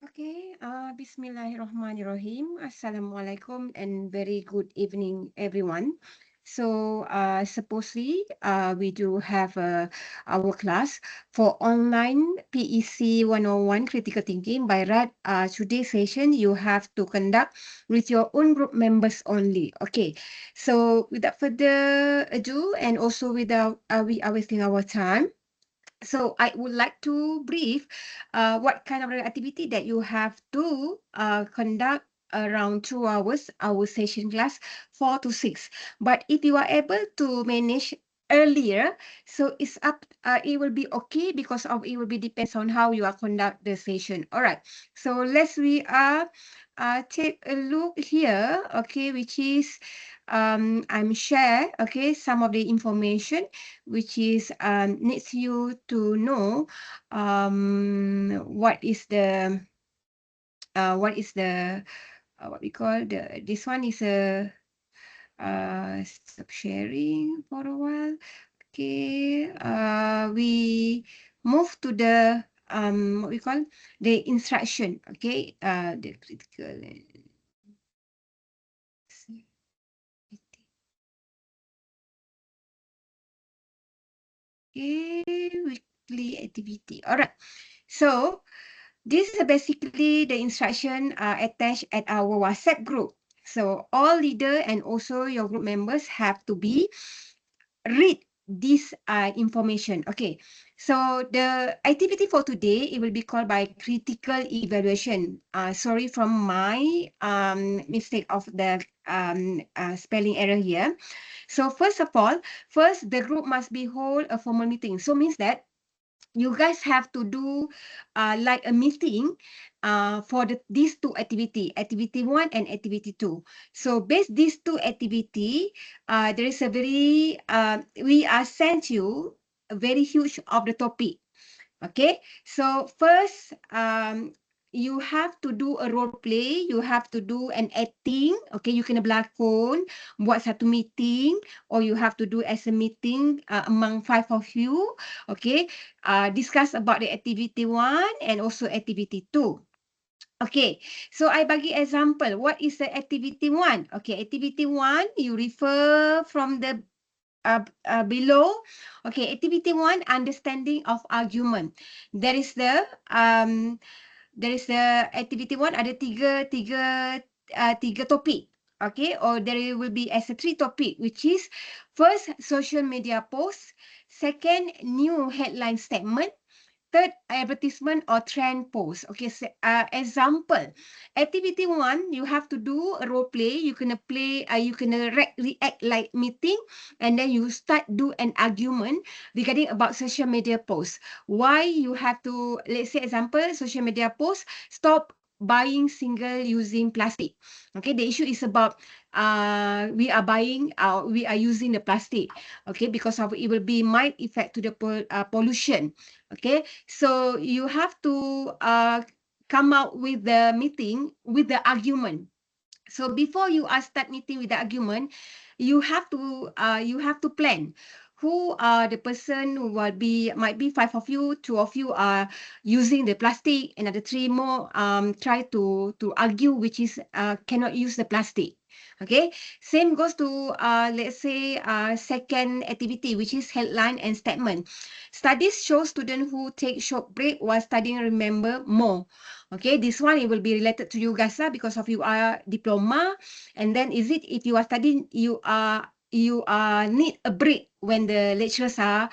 Okay, Bismillahirrahmanirrahim. Assalamualaikum and very good evening, everyone. So, supposedly, we do have our class for online PEC 101 Critical Thinking. By right, today's session, you have to conduct with your own group members only. Okay, so without further ado, and also without we are wasting our time, so I would like to brief what kind of activity that you have to conduct around 2 hours, our session class 4 to 6. But if you are able to manage earlier, so it's up, it will be okay because of it will be depends on how you are conduct the session. All right. So we take a look here, okay, which is I'm share, okay, some of the information which is needs you to know what is the what we call the this one is a stop sharing for a while. Okay, we move to the what we call the instruction. Okay, the critical. Okay, weekly activity. All right. So this is basically the instruction attached at our WhatsApp group. So all leader and also your group members have to be read this information. Okay, so the activity for today, it will be called by critical evaluation. Sorry from my mistake of the spelling error here. So first of all, first the group must be hold a formal meeting. So means that you guys have to do like a meeting for these two activity 1 and activity 2. So based these two activity, there is a very we are sent you a very huge of the topic. Okay, so first you have to do a role play, you have to do an acting. Okay, you kena berlakon buat satu meeting, or you have to do as a meeting among 5 of you. Okay, discuss about the activity 1 and also activity 2. Okay, so I bagi example. What is the activity 1? Okay, activity 1, you refer from the below. Okay, activity 1, understanding of argument. There is the activity 1, ada tiga topik. Okay, or there will be as a 3 topic, which is first, social media post, second, new headline statement, third, advertisement or trend post. Okay, so, example, activity 1, you have to do a role play. You can play, you can react like meeting, and then you start do an argument regarding about social media post. Why you have to, let's say example, social media post, stop buying single using plastic. Okay, the issue is about we are using the plastic. Okay, because of it will be might effect to the pollution. Okay, so you have to come out with the meeting with the argument. So before you start meeting with the argument, you have to plan who are the person who will be, might be 5 of you, 2 of you are using the plastic, another 3 more try to argue which is cannot use the plastic. Okay, same goes to let's say second activity, which is headline and statement. Studies show students who take short break while studying remember more. Okay, this one, it will be related to you guys lah, because of you are diploma. And then is it if you are studying, you need a break when the lecturers are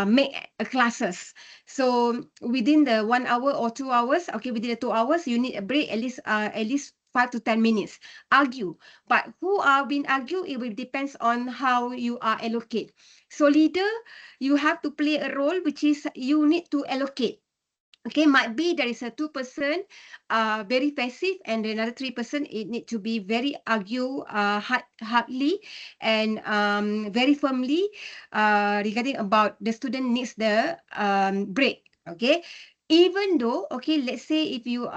make classes. So within the 1 hour or 2 hours, okay, within the 2 hours, you need a break at least 5 to 10 minutes. Argue, but who are being argue, it will depends on how you are allocate. So leader, you have to play a role, which is you need to allocate. Okay, might be there is a 2% very passive, and another 3% it need to be very argue hardly and very firmly regarding about the student needs the break. Okay, even though, okay, let's say if you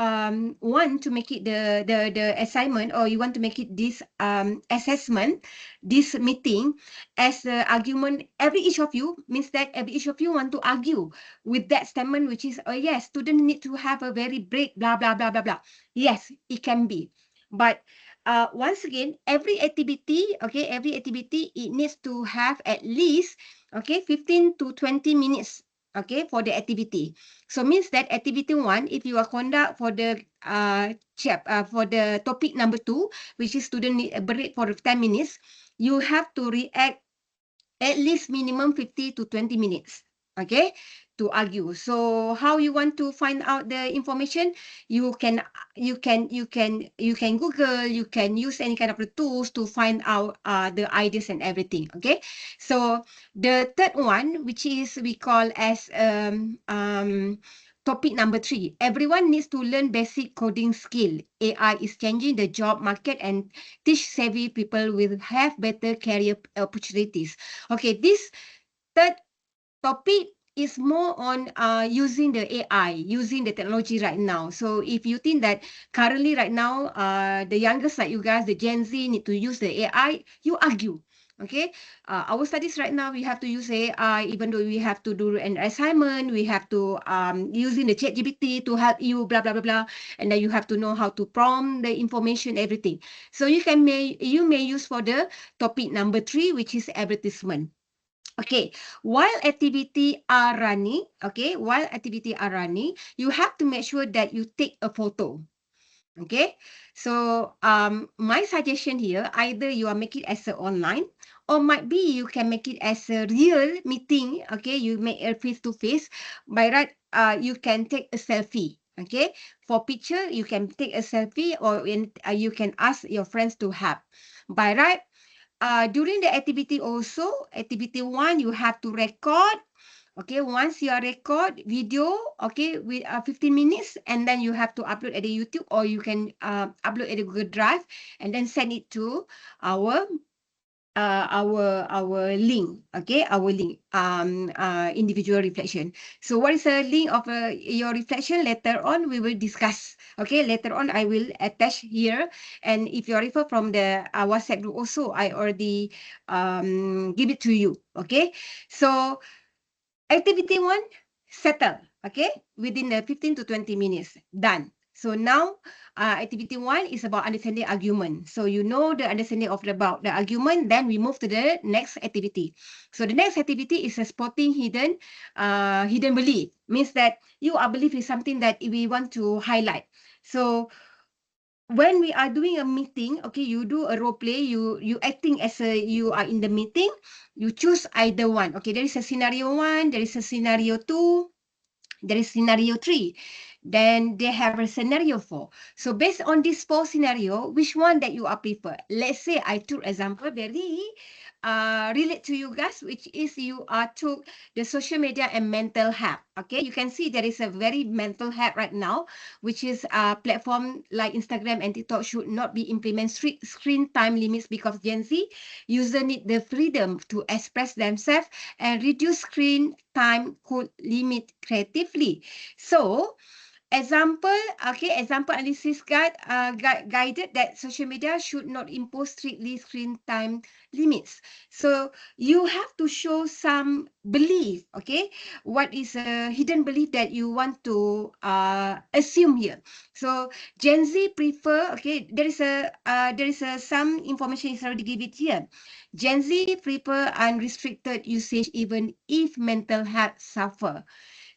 want to make it the assignment, or you want to make it this assessment, this meeting as a argument, every each of you means that every each of you want to argue with that statement, which is, oh yes, student need to have a very break, blah blah blah blah blah. Yes, it can be, but once again, every activity, okay, every activity, it needs to have at least, okay, 15 to 20 minutes, okay, for the activity. So means that activity 1, if you are conduct for the for the topic number 2, which is student need a break for 10 minutes, you have to react at least minimum 50 to 20 minutes, okay, to argue. So how you want to find out the information? You can Google, you can use any kind of the tools to find out the ideas and everything, okay. So the third one, which is we call as topic number 3, everyone needs to learn basic coding skill. AI is changing the job market, and teach savvy people will have better career opportunities. Okay, this third topic is more on using the AI, using the technology right now. So if you think that currently right now, the youngest like you guys, the Gen Z, need to use the AI, you argue. Okay, our studies right now, we have to use AI, even though we have to do an assignment, we have to using the ChatGPT to help you, blah blah blah blah, and then you have to know how to prompt the information, everything. So you may use for the topic number 3, which is advertisement. Okay, while activity are running, you have to make sure that you take a photo. Okay, so my suggestion here, either you are make it as a online, or might be you can make it as a real meeting. Okay, you make a face to face. By right, you can take a selfie. Okay, for picture you can take a selfie, or you can ask your friends to help. By right, during the activity also, activity 1, you have to record. Okay, once you are record video, okay, with 15 minutes, and then you have to upload at the YouTube, or you can upload at the Google Drive, and then send it to our our link, okay, our link, individual reflection. So what is the link of your reflection? Later on we will discuss. Okay, later on I will attach here, and if you refer from the WhatsApp group also, I already give it to you. Okay, so activity 1 settle, okay, within the 15 to 20 minutes, done. So now activity 1 is about understanding argument. So you know the understanding of about the argument, then we move to the next activity. So the next activity is a spotting hidden belief. Means that you are belief is something that we want to highlight. So when we are doing a meeting, okay, you do a role play, you acting as a you are in the meeting, you choose either one. Okay, there is a scenario 1, there is a scenario 2, there is scenario 3, then they have a scenario 4. So based on this 4 scenario, which one that you are prefer? Let's say I took example very relate to you guys, which is you are took the social media and mental health. Okay, you can see there is a very mental health right now, which is platform like Instagram and TikTok should not be implement strict screen time limits, because Gen Z user need the freedom to express themselves, and reduce screen time could limit creatively. So example, okay, example analysis guided that social media should not impose strictly screen time limits. So you have to show some belief, okay? What is a hidden belief that you want to assume here? So Gen Z prefer, okay, there is a some information is already given here. Gen Z prefer unrestricted usage even if mental health suffer.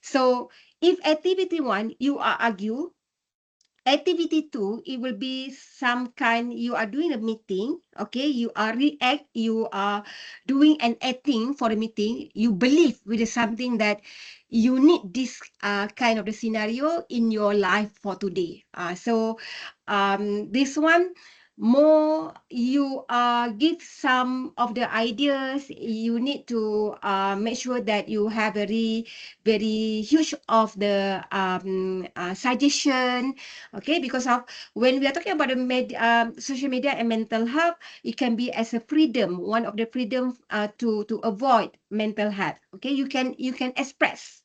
So if activity 1, you are argue, activity 2, it will be some kind, you are doing a meeting, okay, you are react, you are doing an acting for a meeting, you believe with something that you need this kind of the scenario in your life for today. So this one, more you give some of the ideas, you need to make sure that you have very huge of the suggestion, okay, because of when we are talking about the social media and mental health, it can be as a freedom, one of the freedom to avoid mental health. Okay, you can express.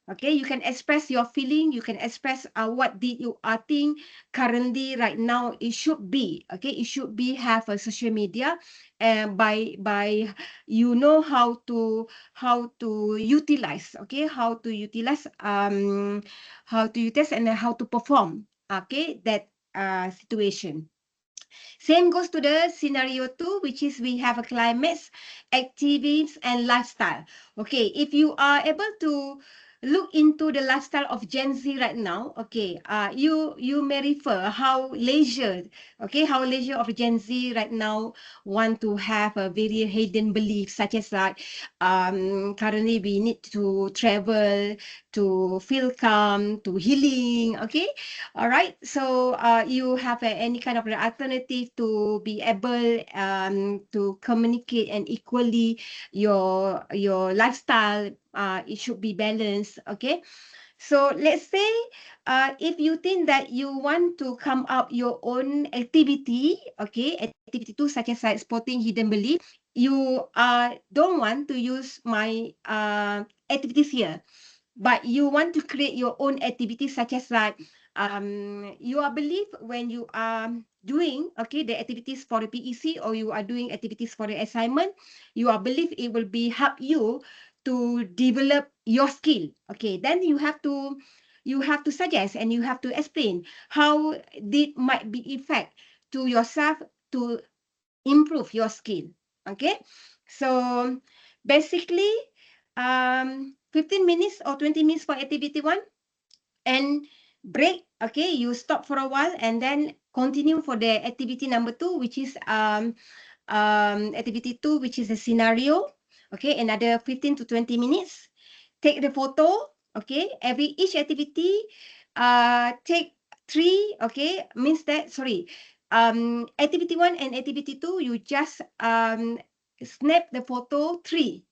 Okay, you can express your feeling, you can express what did you think currently right now it should be. Okay, it should be have a social media, and by you know how to utilize. Okay, how to utilize and then how to perform. Okay, that situation. Same goes to the scenario 2, which is we have a climates, activities, and lifestyle. Okay, if you are able to look into the lifestyle of Gen Z right now, okay, you may refer how leisure, okay, how leisure of Gen Z right now want to have a very hidden belief, such as like currently we need to travel to feel calm, to healing, okay. All right. So you have any kind of the alternative to be able to communicate and equally your lifestyle. It should be balanced. Okay. So let's say if you think that you want to come up your own activity, okay, activity too, such as like spotting hidden belief, you don't want to use my activities here, but you want to create your own activities, such as like you are believe when you are doing okay the activities for the PEC, or you are doing activities for the assignment, you are believe it will be help you to develop your skill. Okay, then you have to suggest and you have to explain how it might be effect to yourself to improve your skill. Okay, so basically 15 minutes or 20 minutes for activity 1, and break. Okay, you stop for a while and then continue for the activity number 2, which is activity 2, which is a scenario. Okay, another 15 to 20 minutes. Take the photo. Okay, each activity take 3. Okay, means that, sorry, activity 1 and activity 2, you just snap the photo 3.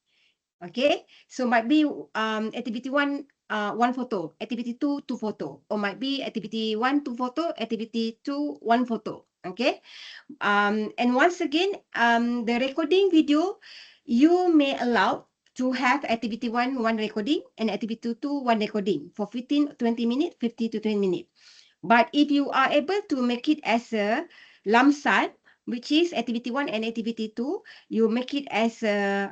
Okay, so might be activity 1 1 photo, activity 2 2 photo, or might be activity 1 2 photo, activity 2 1 photo. Okay, and once again, the recording video, you may allow to have activity 1 1 recording and activity 2 1 recording for 15 20 minutes, 50 to 20 minutes. But if you are able to make it as a lump sum, which is activity 1 and activity 2, you make it as a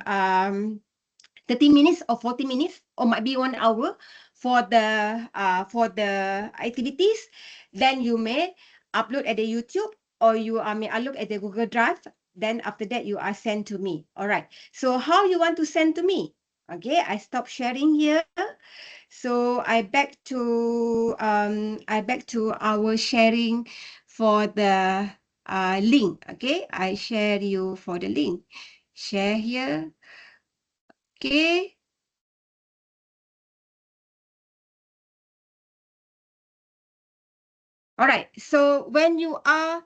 30 minutes or 40 minutes, or might be 1 hour for the activities, then you may upload at the YouTube, or you may upload at the Google Drive. Then after that, you are sent to me. All right. So how you want to send to me? Okay, I stop sharing here. So I back to our sharing for the link. Okay, I share you for the link. Share here. Okay. All right. So when you are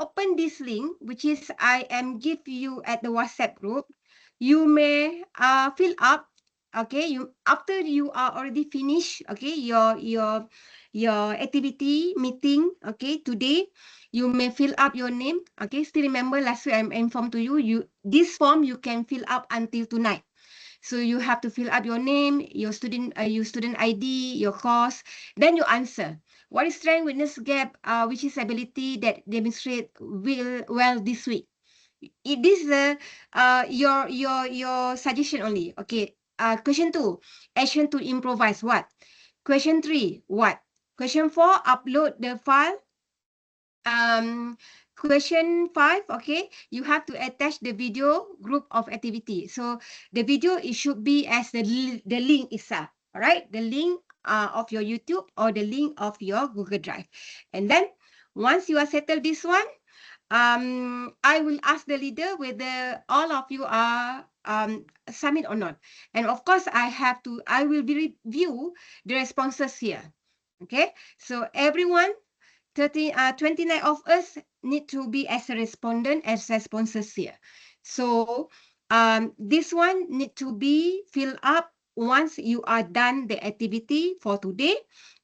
open this link, which is I am give you at the WhatsApp group, you may fill up. Okay, you after you are already finished. Okay, your activity meeting. Okay, today you may fill up your name. Okay, still remember last week I informed to you. This form you can fill up until tonight. So you have to fill up your name, your student ID, your course. Then you answer. What is strength, weakness, gap? Which is ability that demonstrate well this week? This is your suggestion only. Okay. Question 2, action to improvise what? Question 3, what? Question 4, upload the file. Question 5, okay, you have to attach the video group of activity. So the video, it should be as the link itself. All right, the link of your YouTube or the link of your Google Drive. And then once you are settled this one, I will ask the leader whether all of you are submit or not. And of course, I will review the responses here. Okay, so everyone, 29 of us need to be as a respondent, as responses here. So this one need to be filled up once you are done the activity for today.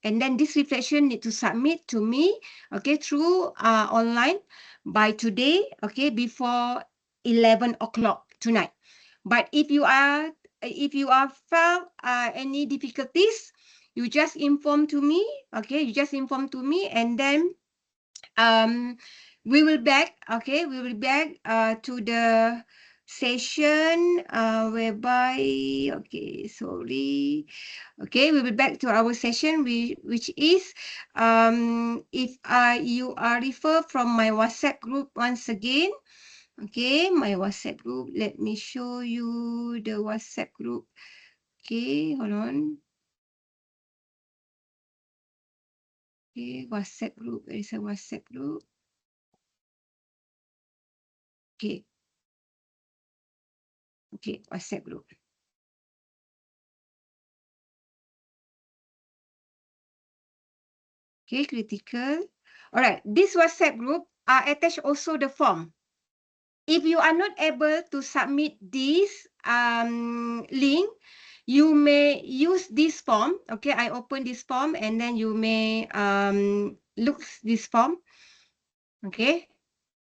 And then this reflection need to submit to me, okay, through online by today, okay, before 11 o'clock tonight. But if you are if you are found any difficulties, you just inform to me. Okay, you just inform to me, and then we will back. Okay, we will back to the session whereby, okay, sorry. Okay, we will back to our session, which is if you are refer from my WhatsApp group once again. Okay, my WhatsApp group. Let me show you the WhatsApp group. Okay, hold on. Okay, WhatsApp group. There is a WhatsApp group. Okay. Okay, WhatsApp group. Okay, critical. All right, this WhatsApp group attach also the form. If you are not able to submit this link, you may use this form. Okay, I open this form and then you may look this form. Okay,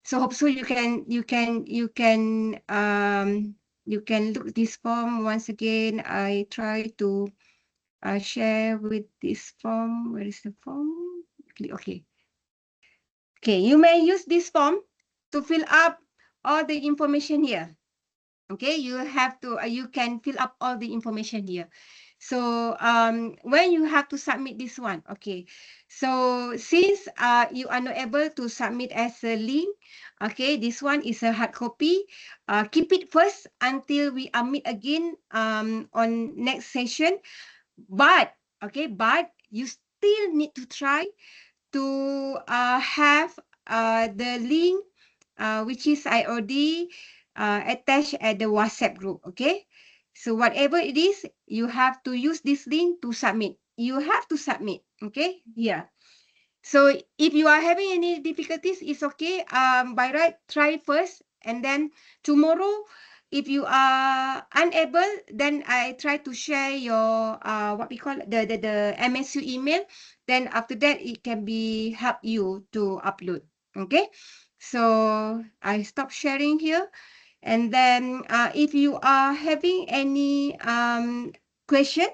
so hope so you can look this form once again. I try to share with this form. Where is the form? Okay. Okay, you may use this form to fill up all the information here. Okay, you have to, you can fill up all the information here. So when you have to submit this one, okay. So since you are not able to submit as a link, okay, this one is a hard copy. Keep it first until we meet again on next session. But okay, but you still need to try to have the link which is I already attached at the WhatsApp group. Okay, so whatever it is, you have to use this link to submit. You have to submit. Okay, yeah. So if you are having any difficulties, it's okay. By right, try first, and then tomorrow, if you are unable, then I try to share your what we call the MSU email. Then after that, it can be help you to upload. Okay, so I stop sharing here, and then if you are having any question,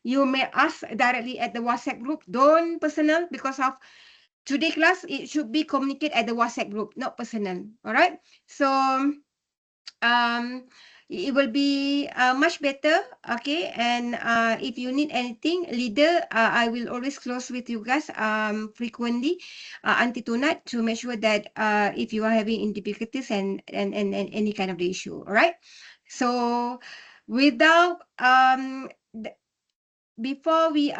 you may ask directly at the WhatsApp group. Don't personal, because of today class, it should be communicated at the WhatsApp group, not personal. All right. So um, it will be much better. Okay. And if you need anything, leader, I will always close with you guys frequently until tonight to make sure that if you are having difficulties and any kind of the issue. All right. So without before we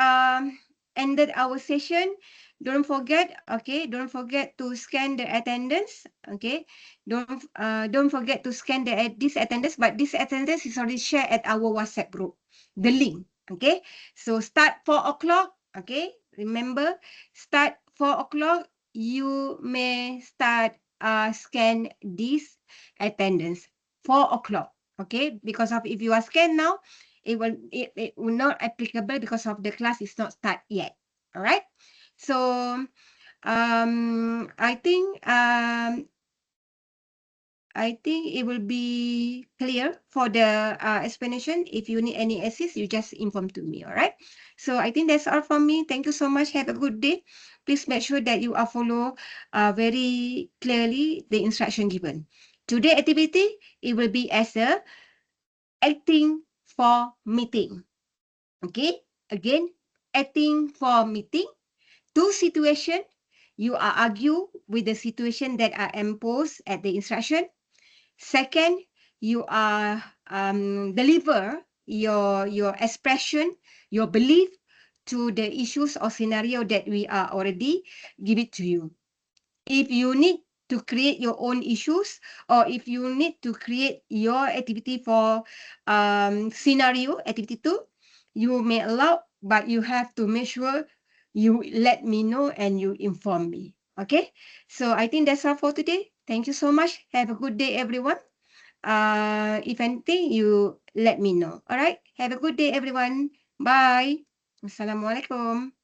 ended our session, don't forget, okay, don't forget to scan the attendance. Okay, don't forget to scan this attendance, but this attendance is already shared at our WhatsApp group, the link. Okay, so start 4 o'clock. Okay, remember, start 4 o'clock, you may start scan this attendance 4 o'clock. Okay, because of if you are scanned now, it will not applicable because of the class is not start yet. All right. So I think it will be clear for the explanation. If you need any assist, you just inform to me. All right. So I think that's all from me. Thank you so much. Have a good day. Please make sure that you are follow very clearly the instruction given. Today activity, it will be as a acting for meeting. Okay, again, acting for meeting. Two situation, you are argue with the situation that are imposed at the instruction. Second, you are deliver your expression, your belief to the issues or scenario that we are already give it to you. If you need to create your own issues, or if you need to create your activity for scenario activity 2, you may allow, but you have to make sure you let me know and you inform me. Okay, so I think that's all for today. Thank you so much. Have a good day, everyone. If anything, you let me know. All right, have a good day, everyone. Bye. Assalamualaikum.